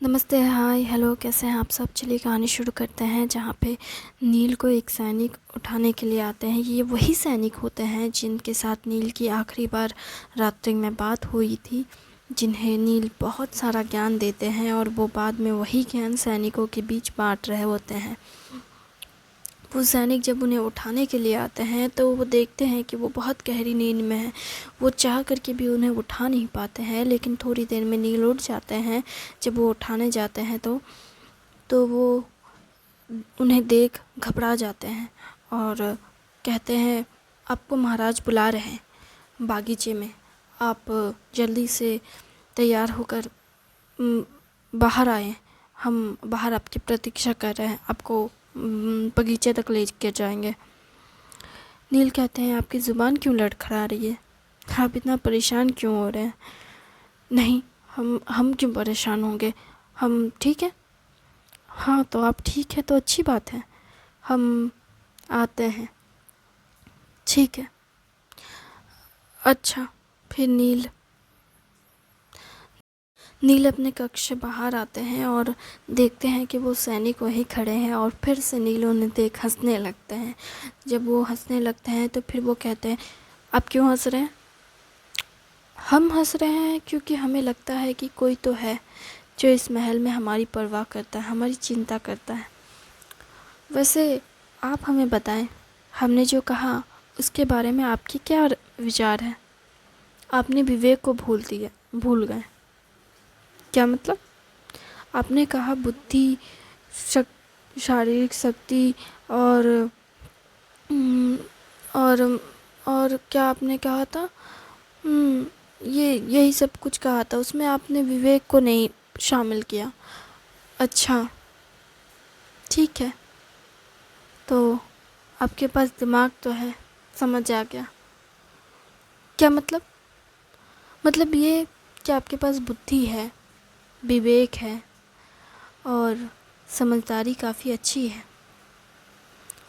नमस्ते, हाय, हेलो, कैसे हैं आप सब। चलिए कहानी शुरू करते हैं। जहाँ पे नील को एक सैनिक उठाने के लिए आते हैं। ये वही सैनिक होते हैं जिनके साथ नील की आखिरी बार रात्रि में बात हुई थी, जिन्हें नील बहुत सारा ज्ञान देते हैं और वो बाद में वही ज्ञान सैनिकों के बीच बांट रहे होते हैं। वो सैनिक जब उन्हें उठाने के लिए आते हैं तो वो देखते हैं कि वो बहुत गहरी नींद में है। वो चाह करके भी उन्हें उठा नहीं पाते हैं, लेकिन थोड़ी देर में नील उठ जाते हैं। जब वो उठाने जाते हैं तो वो उन्हें देख घबरा जाते हैं और कहते हैं, आपको महाराज बुला रहे हैं बागीचे में। आप जल्दी से तैयार होकर बाहर आए। हम बाहर आपकी प्रतीक्षा कर रहे हैं, आपको बगीचे तक ले के जाएंगे। नील कहते हैं, आपकी ज़ुबान क्यों लड़खड़ा रही है? आप इतना परेशान क्यों हो रहे हैं? नहीं, हम क्यों परेशान होंगे? हम ठीक है। हाँ, तो आप ठीक है तो अच्छी बात है। हम आते हैं। ठीक है। अच्छा। फिर नील अपने कक्ष से बाहर आते हैं और देखते हैं कि वो सैनिक वहीं खड़े हैं और फिर से नील उन्हें देख हंसने लगते हैं। जब वो हंसने लगते हैं तो फिर वो कहते हैं, आप क्यों हंस रहे हैं? हम हंस रहे हैं क्योंकि हमें लगता है कि कोई तो है जो इस महल में हमारी परवाह करता है, हमारी चिंता करता है। वैसे आप हमें बताएं, हमने जो कहा उसके बारे में आपकी क्या विचार है? आपने विवेक को भूल गए। क्या मतलब? आपने कहा बुद्धि, शक, शारीरिक शक्ति और हम्म, और और क्या आपने कहा था? ये यही सब कुछ कहा था। उसमें आपने विवेक को नहीं शामिल किया। अच्छा, ठीक है। तो आपके पास दिमाग तो है, समझ आ गया। क्या मतलब? मतलब ये कि आपके पास बुद्धि है, विवेक है और समझदारी काफ़ी अच्छी है।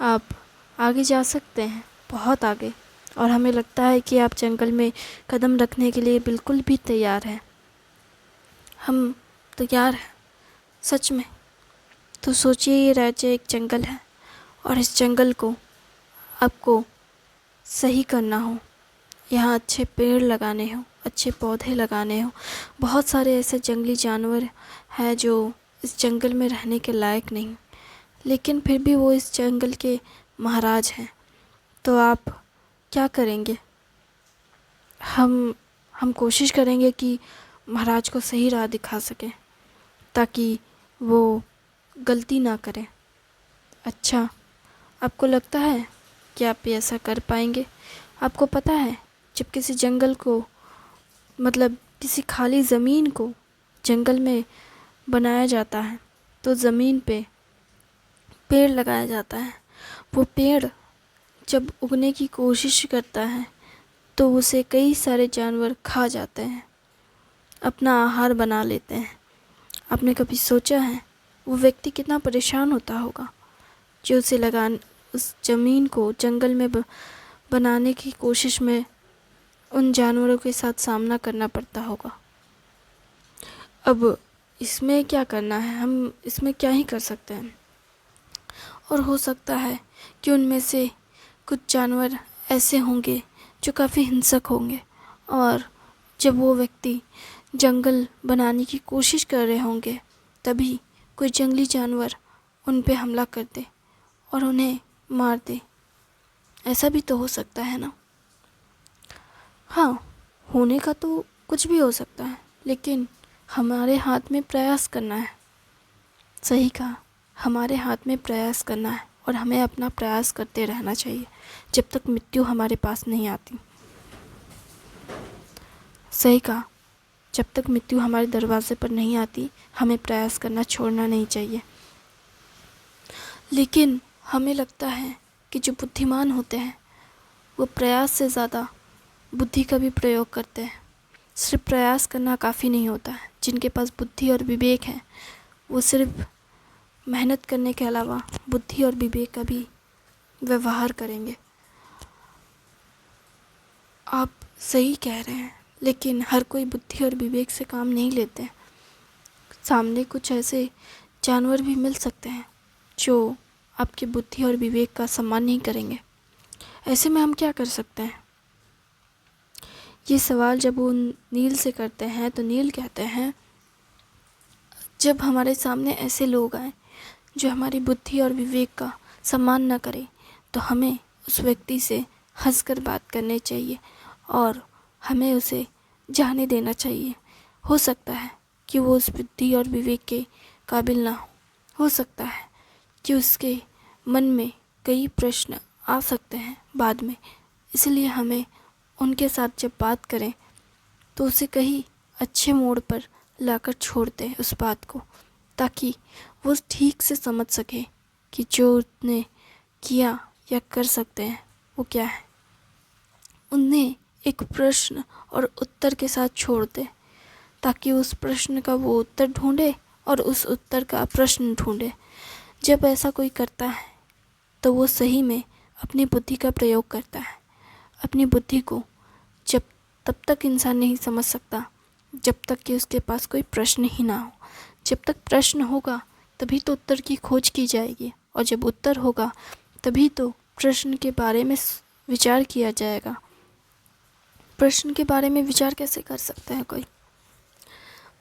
आप आगे जा सकते हैं, बहुत आगे। और हमें लगता है कि आप जंगल में कदम रखने के लिए बिल्कुल भी तैयार हैं। हम तैयार हैं, सच में। तो सोचिए, ये राज्य एक जंगल है और इस जंगल को आपको सही करना हो। यहाँ अच्छे पेड़ लगाने हो, अच्छे पौधे लगाने हो। बहुत सारे ऐसे जंगली जानवर हैं जो इस जंगल में रहने के लायक नहीं, लेकिन फिर भी वो इस जंगल के महाराज हैं। तो आप क्या करेंगे? हम हम कोशिश करेंगे कि महाराज को सही राह दिखा सकें, ताकि वो गलती ना करें। अच्छा, आपको लगता है कि आप ऐसा कर पाएंगे? आपको पता है, जब किसी जंगल को, मतलब किसी खाली ज़मीन को जंगल में बनाया जाता है तो ज़मीन पे पेड़ लगाया जाता है। वो पेड़ जब उगने की कोशिश करता है तो उसे कई सारे जानवर खा जाते हैं, अपना आहार बना लेते हैं। आपने कभी सोचा है वो व्यक्ति कितना परेशान होता होगा जो उस ज़मीन को जंगल में बनाने की कोशिश में उन जानवरों के साथ सामना करना पड़ता होगा। अब इसमें क्या करना है? हम इसमें क्या ही कर सकते हैं। और हो सकता है कि उनमें से कुछ जानवर ऐसे होंगे जो काफ़ी हिंसक होंगे, और जब वो व्यक्ति जंगल बनाने की कोशिश कर रहे होंगे तभी कोई जंगली जानवर उन पे हमला कर दे और उन्हें मार दे। ऐसा भी तो हो सकता है ना? हाँ, होने का तो कुछ भी हो सकता है, लेकिन हमारे हाथ में प्रयास करना है। सही कहा, हमारे हाथ में प्रयास करना है और हमें अपना प्रयास करते रहना चाहिए जब तक मृत्यु हमारे पास नहीं आती। सही कहा, जब तक मृत्यु हमारे दरवाजे पर नहीं आती हमें प्रयास करना छोड़ना नहीं चाहिए। लेकिन हमें लगता है कि जो बुद्धिमान होते हैं वो प्रयास से ज़्यादा बुद्धि का भी प्रयोग करते हैं। सिर्फ प्रयास करना काफ़ी नहीं होता है। जिनके पास बुद्धि और विवेक है वो सिर्फ मेहनत करने के अलावा बुद्धि और विवेक का भी व्यवहार करेंगे। आप सही कह रहे हैं, लेकिन हर कोई बुद्धि और विवेक से काम नहीं लेते। सामने कुछ ऐसे जानवर भी मिल सकते हैं जो आपकी बुद्धि और विवेक का सम्मान नहीं करेंगे। ऐसे में हम क्या कर सकते हैं? ये सवाल जब वो नील से करते हैं तो नील कहते हैं, जब हमारे सामने ऐसे लोग आए जो हमारी बुद्धि और विवेक का सम्मान न करें, तो हमें उस व्यक्ति से हंसकर बात करनी चाहिए और हमें उसे जाने देना चाहिए। हो सकता है कि वो उस बुद्धि और विवेक के काबिल ना हो सकता है कि उसके मन में कई प्रश्न आ सकते हैं बाद में। इसलिए हमें उनके साथ जब बात करें तो उसे कहीं अच्छे मोड़ पर लाकर छोड़ दें उस बात को, ताकि वो ठीक से समझ सके कि जो उसने किया या कर सकते हैं वो क्या है। उन्हें एक प्रश्न और उत्तर के साथ छोड़ दे, ताकि उस प्रश्न का वो उत्तर ढूंढे और उस उत्तर का प्रश्न ढूंढे। जब ऐसा कोई करता है तो वो सही में अपनी बुद्धि का प्रयोग करता है। अपनी बुद्धि को जब तब तक इंसान नहीं समझ सकता जब तक कि उसके पास कोई प्रश्न ही ना हो। जब तक प्रश्न होगा तभी तो उत्तर की खोज की जाएगी, और जब उत्तर होगा तभी तो प्रश्न के बारे में विचार किया जाएगा। प्रश्न के बारे में विचार कैसे कर सकता है कोई?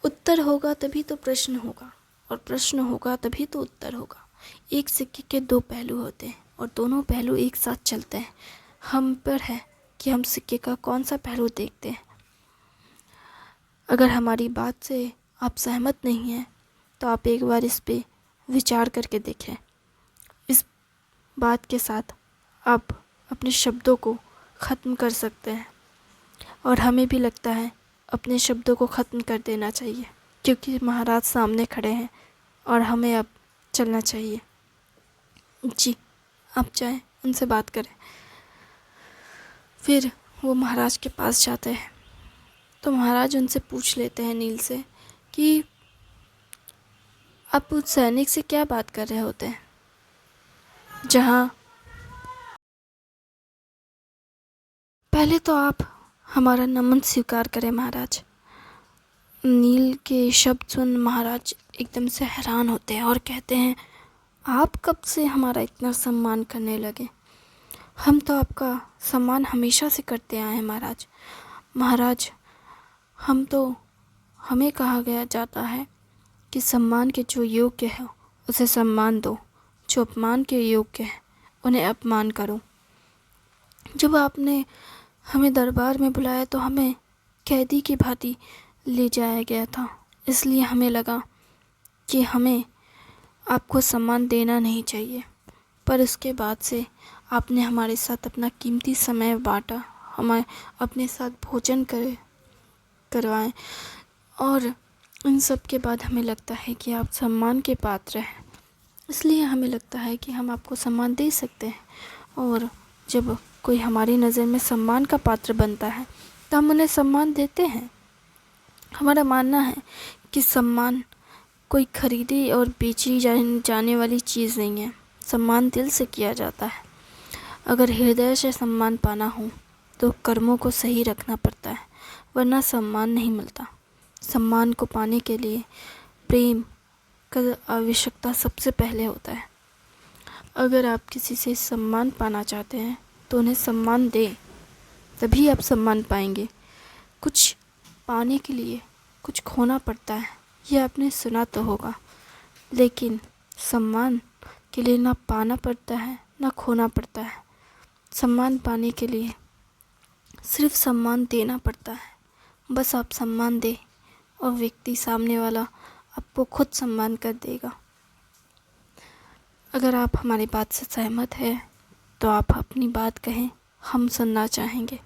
उत्तर होगा तभी तो प्रश्न होगा, और प्रश्न होगा तभी तो उत्तर होगा। एक सिक्के के दो पहलू होते हैं और दोनों पहलू एक साथ चलते हैं। हम पर है कि हम सिक्के का कौन सा पहलू देखते हैं। अगर हमारी बात से आप सहमत नहीं हैं तो आप एक बार इस पे विचार करके देखें। इस बात के साथ आप अपने शब्दों को ख़त्म कर सकते हैं, और हमें भी लगता है अपने शब्दों को ख़त्म कर देना चाहिए, क्योंकि महाराज सामने खड़े हैं और हमें अब चलना चाहिए। जी, आप चाहें उनसे बात करें। फिर वो महाराज के पास जाते हैं तो महाराज उनसे पूछ लेते हैं नील से कि आप उस सैनिक से क्या बात कर रहे होते हैं जहाँ। पहले तो आप हमारा नमन स्वीकार करें महाराज। नील के शब्द सुन महाराज एकदम से हैरान होते हैं और कहते हैं, आप कब से हमारा इतना सम्मान करने लगे? हम तो आपका सम्मान हमेशा से करते आए हैं महाराज। महाराज, हमें कहा गया जाता है कि सम्मान के जो योग्य है उसे सम्मान दो, जो अपमान के योग्य है उन्हें अपमान करो। जब आपने हमें दरबार में बुलाया तो हमें कैदी की भांति ले जाया गया था, इसलिए हमें लगा कि हमें आपको सम्मान देना नहीं चाहिए। पर उसके बाद से आपने हमारे साथ अपना कीमती समय बांटा, हमें अपने साथ भोजन करवाएं, और इन सब के बाद हमें लगता है कि आप सम्मान के पात्र हैं। इसलिए हमें लगता है कि हम आपको सम्मान दे सकते हैं, और जब कोई हमारी नज़र में सम्मान का पात्र बनता है तो हम उन्हें सम्मान देते हैं। हमारा मानना है कि सम्मान कोई खरीदी और बेची जाने वाली चीज़ नहीं है। सम्मान दिल से किया जाता है। अगर हृदय से सम्मान पाना हो तो कर्मों को सही रखना पड़ता है, वरना सम्मान नहीं मिलता। सम्मान को पाने के लिए प्रेम का आवश्यकता सबसे पहले होता है। अगर आप किसी से सम्मान पाना चाहते हैं तो उन्हें सम्मान दें, तभी आप सम्मान पाएंगे। कुछ पाने के लिए कुछ खोना पड़ता है, यह आपने सुना तो होगा, लेकिन सम्मान के लिए ना पाना पड़ता है ना खोना पड़ता है। सम्मान पाने के लिए सिर्फ सम्मान देना पड़ता है। बस आप सम्मान दें और व्यक्ति सामने वाला आपको खुद सम्मान कर देगा। अगर आप हमारी बात से सहमत हैं तो आप अपनी बात कहें, हम सुनना चाहेंगे।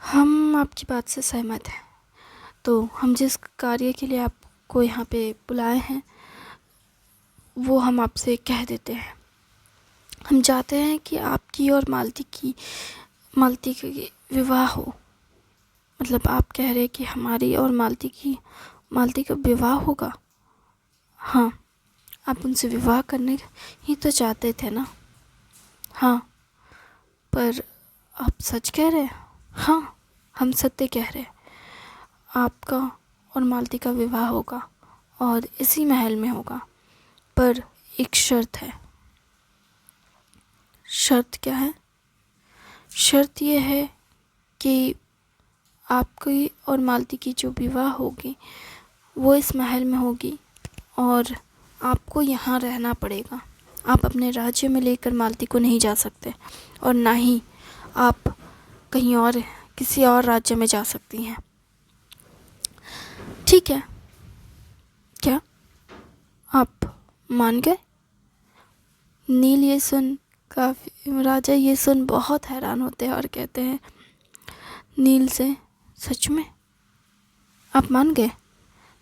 हम आपकी बात से सहमत हैं, तो हम जिस कार्य के लिए आपको यहाँ पे बुलाए हैं वो हम आपसे कह देते हैं। हम चाहते हैं कि आपकी और मालती की विवाह हो। मतलब आप कह रहे हैं कि हमारी और मालती का विवाह होगा? हाँ, आप उनसे विवाह करने ही तो चाहते थे ना? हाँ, पर आप सच कह रहे हैं? हाँ, हम सत्य कह रहे हैं। आपका और मालती का विवाह होगा, और इसी महल में होगा, पर एक शर्त है। शर्त क्या है? शर्त ये है कि आपकी और मालती की जो विवाह होगी वो इस महल में होगी और आपको यहाँ रहना पड़ेगा। आप अपने राज्य में लेकर मालती को नहीं जा सकते और ना ही आप कहीं और किसी और राज्य में जा सकती हैं। ठीक है, क्या आप मान गए? नील ये सुन राजा ये सुन बहुत हैरान होते हैं और कहते हैं नील से, सच में आप मान गए?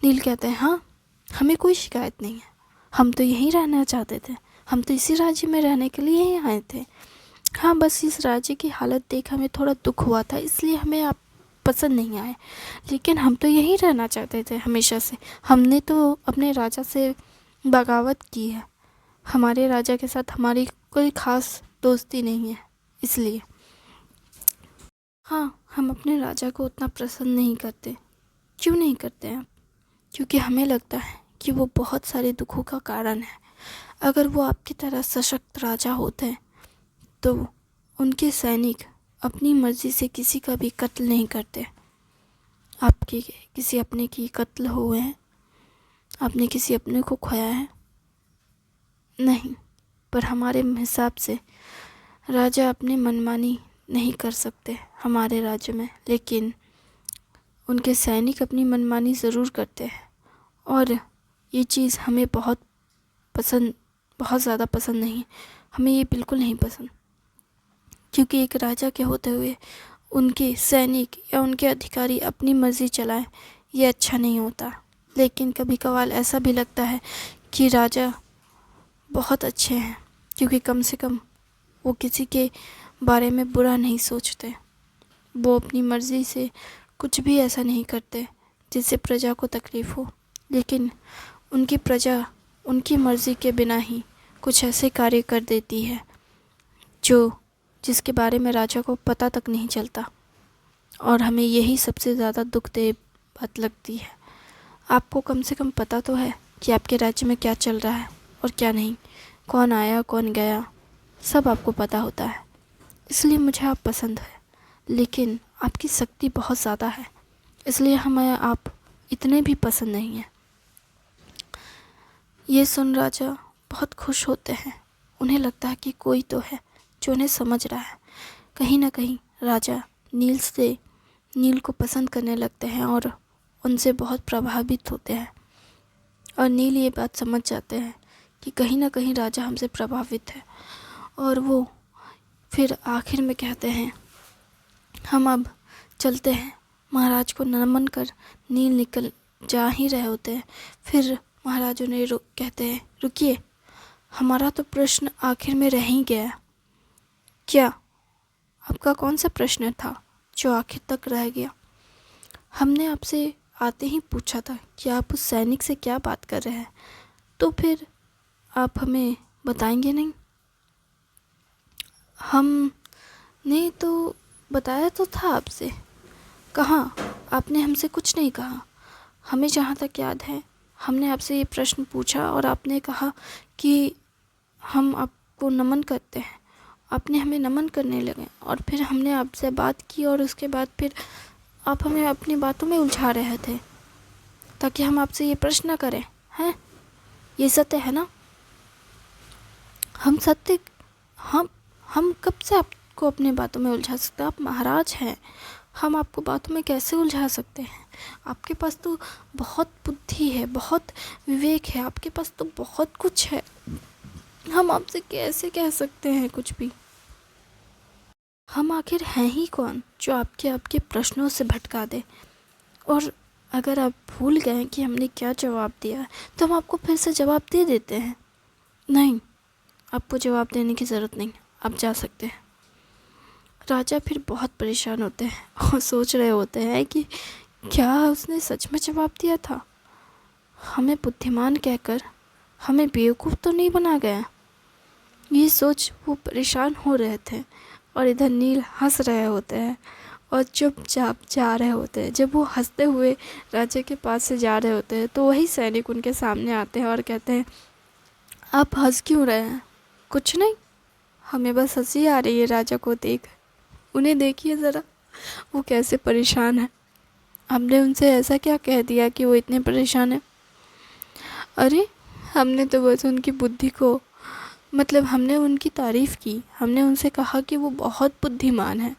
नील कहते हैं हाँ, हमें कोई शिकायत नहीं है, हम तो यहीं रहना चाहते थे, हम तो इसी राज्य में रहने के लिए ही आए थे। हाँ, बस इस राज्य की हालत देख हमें थोड़ा दुख हुआ था, इसलिए हमें आप पसंद नहीं आए, लेकिन हम तो यहीं रहना चाहते थे हमेशा से। हमने तो अपने राजा से बगावत की है, हमारे राजा के साथ हमारी कोई ख़ास दोस्ती नहीं है, इसलिए। हाँ, हम अपने राजा को उतना पसंद नहीं करते। क्यों नहीं करते हैं आप? क्योंकि हमें लगता है कि वो बहुत सारे दुखों का कारण है। अगर वो आपकी तरह सशक्त राजा होते तो उनके सैनिक अपनी मर्ज़ी से किसी का भी कत्ल नहीं करते। आपके किसी अपने की कत्ल हुए हैं? आपने किसी अपने को खोया है? नहीं, पर हमारे हिसाब से राजा अपनी मनमानी नहीं कर सकते हमारे राज्य में, लेकिन उनके सैनिक अपनी मनमानी ज़रूर करते हैं और ये चीज़ हमें बहुत ज़्यादा पसंद नहीं। हमें ये बिल्कुल नहीं पसंद, क्योंकि एक राजा के होते हुए उनके सैनिक या उनके अधिकारी अपनी मर्ज़ी चलाएं, ये अच्छा नहीं होता। लेकिन कभी कभार ऐसा भी लगता है कि राजा बहुत अच्छे हैं, क्योंकि कम से कम वो किसी के बारे में बुरा नहीं सोचते। वो अपनी मर्ज़ी से कुछ भी ऐसा नहीं करते जिससे प्रजा को तकलीफ़ हो, लेकिन उनकी प्रजा उनकी मर्ज़ी के बिना ही कुछ ऐसे कार्य कर देती है जिसके बारे में राजा को पता तक नहीं चलता, और हमें यही सबसे ज़्यादा दुखदेह बात लगती है। आपको कम से कम पता तो है कि आपके राज्य में क्या चल रहा है और क्या नहीं, कौन आया कौन गया, सब आपको पता होता है। इसलिए मुझे आप पसंद है, लेकिन आपकी शक्ति बहुत ज़्यादा है, इसलिए हमें आप इतने भी पसंद नहीं हैं। ये सुन राजा बहुत खुश होते हैं। उन्हें लगता है कि कोई तो है जो उन्हें समझ रहा है। कहीं ना कहीं राजा नील को पसंद करने लगते हैं और उनसे बहुत प्रभावित होते हैं, और नील ये बात समझ जाते हैं कि कहीं ना कहीं राजा हमसे प्रभावित है, और वो फिर आखिर में कहते हैं हम अब चलते हैं। महाराज को नमन कर नील निकल जा ही रहे होते हैं, फिर महाराज उन्हें कहते हैं रुकिए, हमारा तो प्रश्न आखिर में रह ही गया। क्या? आपका कौन सा प्रश्न था जो आखिर तक रह गया? हमने आपसे आते ही पूछा था कि आप उस सैनिक से क्या बात कर रहे हैं, तो फिर आप हमें बताएंगे नहीं? हमने तो बताया तो था आपसे। कहाँ? आपने हमसे कुछ नहीं कहा। हमें जहाँ तक याद है हमने आपसे ये प्रश्न पूछा और आपने कहा कि हम आपको नमन करते हैं। आपने हमें नमन करने लगे और फिर हमने आपसे बात की, और उसके बाद फिर आप हमें अपनी बातों में उलझा रहे थे ताकि हम आपसे ये प्रश्न न करें। हैं? ये सत्य है ना? हम कब से आपको अपनी बातों में उलझा सकते हैं? आप महाराज हैं, हम आपको बातों में कैसे उलझा सकते हैं? आपके पास तो बहुत बुद्धि है, बहुत विवेक है, आपके पास तो बहुत कुछ है। हम आपसे कैसे कह सकते हैं कुछ भी? हम आखिर हैं ही कौन जो आपके प्रश्नों से भटका दे? और अगर आप भूल गए कि हमने क्या जवाब दिया है तो हम आपको फिर से जवाब दे देते हैं। नहीं, आपको जवाब देने की ज़रूरत नहीं, आप जा सकते हैं। राजा फिर बहुत परेशान होते हैं और सोच रहे होते हैं कि क्या उसने सच में जवाब दिया था? हमें बुद्धिमान कहकर हमें बेवकूफ़ तो नहीं बना गया? ये सोच वो परेशान हो रहे थे, और इधर नील हंस रहे होते हैं और चुपचाप जा रहे होते हैं। जब वो हंसते हुए राजा के पास से जा रहे होते हैं तो वही सैनिक उनके सामने आते हैं और कहते हैं, आप हंस क्यों रहे हैं? कुछ नहीं, हमें बस हंसी आ रही है राजा को देख। उन्हें देखिए ज़रा, वो कैसे परेशान है। हमने उनसे ऐसा क्या कह दिया कि वो इतने परेशान है? अरे हमने तो बस उनकी बुद्धि को, मतलब हमने उनकी तारीफ़ की। हमने उनसे कहा कि वो बहुत बुद्धिमान है।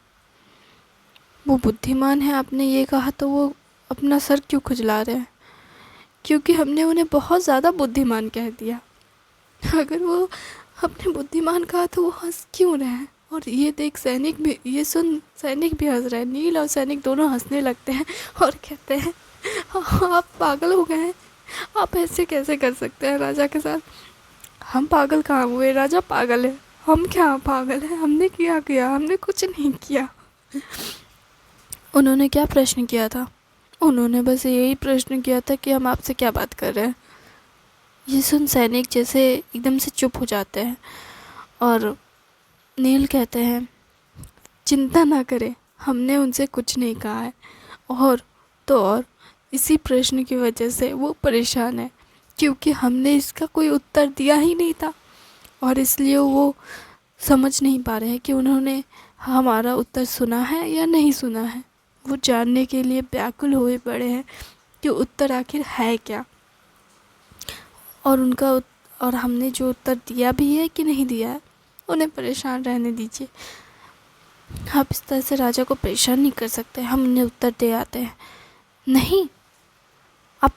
वो बुद्धिमान है आपने ये कहा तो वो अपना सर क्यों खुजला रहे हैं? क्योंकि हमने उन्हें बहुत ज़्यादा बुद्धिमान कह दिया। अगर वो अपने बुद्धिमान कहा तो वो हंस क्यों रहे हैं? और ये देख सैनिक भी, ये सुन सैनिक भी हंस रहे हैं। नील और सैनिक दोनों हंसने लगते हैं और कहते हैं, आप पागल हो गए हैं, आप ऐसे कैसे कर सकते हैं राजा के साथ? हम पागल कहाँ हुए? राजा पागल है, हम क्या पागल हैं? हमने क्या किया? हमने कुछ नहीं किया। उन्होंने क्या प्रश्न किया था? उन्होंने बस यही प्रश्न किया था कि हम आपसे क्या बात कर रहे हैं। ये सुन सैनिक जैसे एकदम से चुप हो जाते हैं और नील कहते हैं, चिंता ना करें, हमने उनसे कुछ नहीं कहा है। और तो और इसी प्रश्न की वजह से वो परेशान है, क्योंकि हमने इसका कोई उत्तर दिया ही नहीं था और इसलिए वो समझ नहीं पा रहे हैं कि उन्होंने हमारा उत्तर सुना है या नहीं सुना है। वो जानने के लिए व्याकुल हुए पड़े हैं कि उत्तर आखिर है क्या, और और हमने जो उत्तर दिया भी है कि नहीं दिया है। उन्हें परेशान रहने दीजिए। आप इस तरह से राजा को परेशान नहीं कर सकते। हम उन्हें उत्तर दे आते हैं। नहीं, आप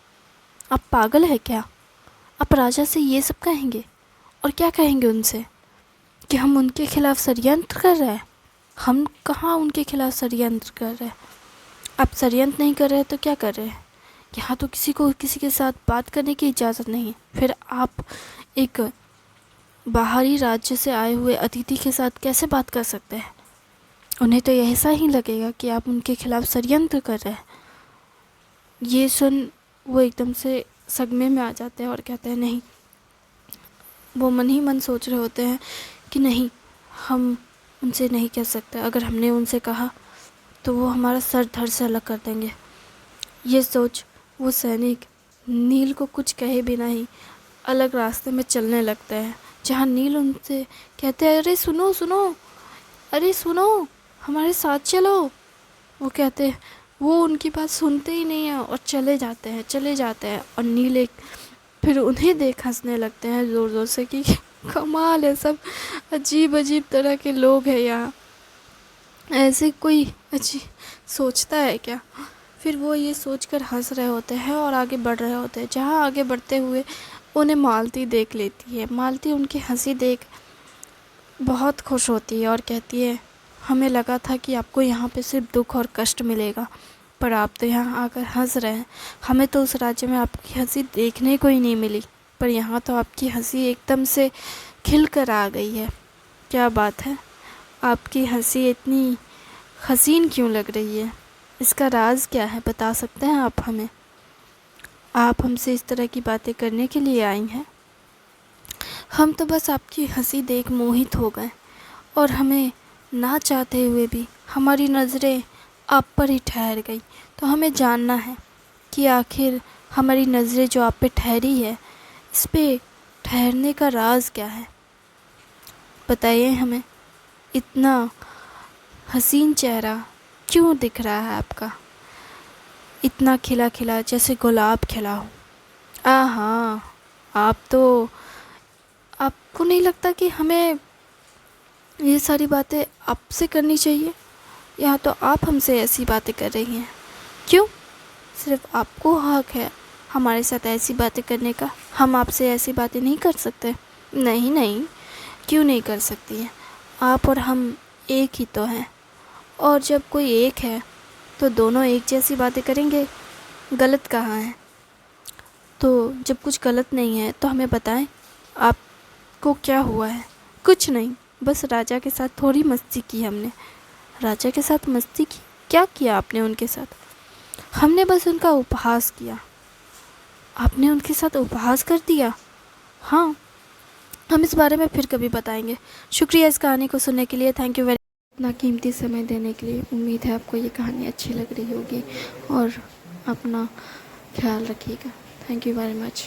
आप पागल है क्या? आप राजा से ये सब कहेंगे? और क्या कहेंगे उनसे? कि हम उनके खिलाफ षड्यंत्र कर रहे हैं? हम कहाँ उनके खिलाफ षड्यंत्र कर रहे हैं? आप षड्यंत्र नहीं कर रहे हैं तो क्या कर रहे हैं? यहाँ तो किसी को किसी के साथ बात करने की इजाज़त नहीं है। फिर आप एक बाहरी राज्य से आए हुए अतिथि के साथ कैसे बात कर सकते हैं? उन्हें तो ऐसा ही लगेगा कि आप उनके खिलाफ षड्यंत्र कर रहे हैं। ये सुन वो एकदम से सदमे में आ जाते हैं और कहते हैं, नहीं। वो मन ही मन सोच रहे होते हैं कि नहीं, हम उनसे नहीं कह सकते। अगर हमने उनसे कहा तो वो हमारा सर धड़ से अलग कर देंगे। ये सोच वो सैनिक नील को कुछ कहे बिना ही अलग रास्ते में चलने लगते हैं, जहाँ नील उनसे कहते हैं, अरे सुनो सुनो, अरे सुनो, हमारे साथ चलो। वो कहते हैं, वो उनकी बात सुनते ही नहीं हैं और चले जाते हैं। और नील फिर उन्हें देख हंसने लगते हैं ज़ोर ज़ोर से कि कमाल है, सब अजीब अजीब तरह के लोग हैं यहाँ, ऐसे कोई अजीब सोचता है क्या? फिर वो ये सोचकर हंस रहे होते हैं और आगे बढ़ रहे होते हैं। जहाँ आगे बढ़ते हुए उन्हें मालती देख लेती है। मालती उनकी हंसी देख बहुत खुश होती है और कहती है, हमें लगा था कि आपको यहाँ पे सिर्फ दुख और कष्ट मिलेगा, पर आप तो यहाँ आकर हंस रहे हैं। हमें तो उस राज्य में आपकी हंसी देखने को ही नहीं मिली, पर यहाँ तो आपकी हंसी एकदम से खिल कर आ गई है। क्या बात है, आपकी हंसी इतनी हसीन क्यों लग रही है? इसका राज क्या है, बता सकते हैं आप हमें? आप हमसे इस तरह की बातें करने के लिए आई हैं? हम तो बस आपकी हंसी देख मोहित हो गए और हमें ना चाहते हुए भी हमारी नज़रें आप पर ही ठहर गई। तो हमें जानना है कि आखिर हमारी नज़रें जो आप पे ठहरी है, इस पे ठहरने का राज क्या है? बताइए हमें। इतना हसीन चेहरा क्यों दिख रहा है आपका? इतना खिला खिला जैसे गुलाब खिला हो। आहा, आपको नहीं लगता कि हमें ये सारी बातें आपसे करनी चाहिए? यहाँ तो आप हमसे ऐसी बातें कर रही हैं। क्यों? सिर्फ आपको हक है हमारे साथ ऐसी बातें करने का, हम आपसे ऐसी बातें नहीं कर सकते? नहीं नहीं, क्यों नहीं कर सकती हैं? आप और हम एक ही तो हैं, और जब कोई एक है तो दोनों एक जैसी बातें करेंगे। गलत कहाँ है? तो जब कुछ गलत नहीं है तो हमें बताएं, आपको क्या हुआ है? कुछ नहीं, बस राजा के साथ थोड़ी मस्ती की हमने। राजा के साथ मस्ती की? क्या किया आपने उनके साथ? हमने बस उनका उपहास किया। आपने उनके साथ उपहास कर दिया? हाँ, हम इस बारे में फिर कभी बताएंगे। शुक्रिया इस कहानी को सुनने के लिए। थैंक यू वेरी अपना कीमती समय देने के लिए। उम्मीद है आपको ये कहानी अच्छी लग रही होगी और अपना ख्याल रखिएगा। Thank you very much.